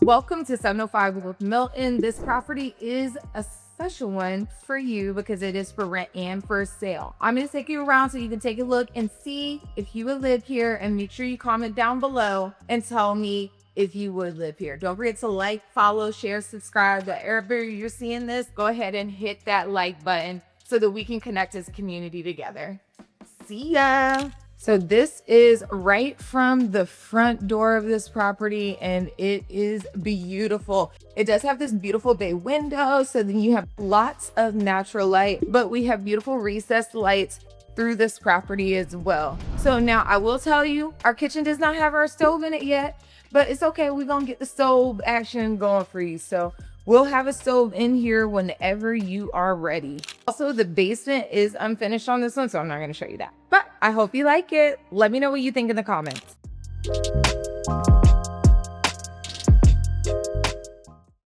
Welcome to 705 with Milton. This property is a special one for you because it is for rent and for sale. I'm going to take you around so you can take a look and see if you would live here, and make sure you comment down below and tell me if you would live here. Don't forget to like, follow, share, subscribe. Wherever you're seeing this, go ahead and hit that like button so that we can connect as a community together. See ya. So this is right from the front door of this property, and it is beautiful. It does have this beautiful bay window, so then you have lots of natural light, but we have beautiful recessed lights through this property as well. So now I will tell you, our kitchen does not have our stove in it yet, but it's okay. We're gonna get the stove action going for you. So we'll have a stove in here whenever you are ready. Also, the basement is unfinished on this one, so I'm not gonna show you that. But I hope you like it. Let me know what you think in the comments.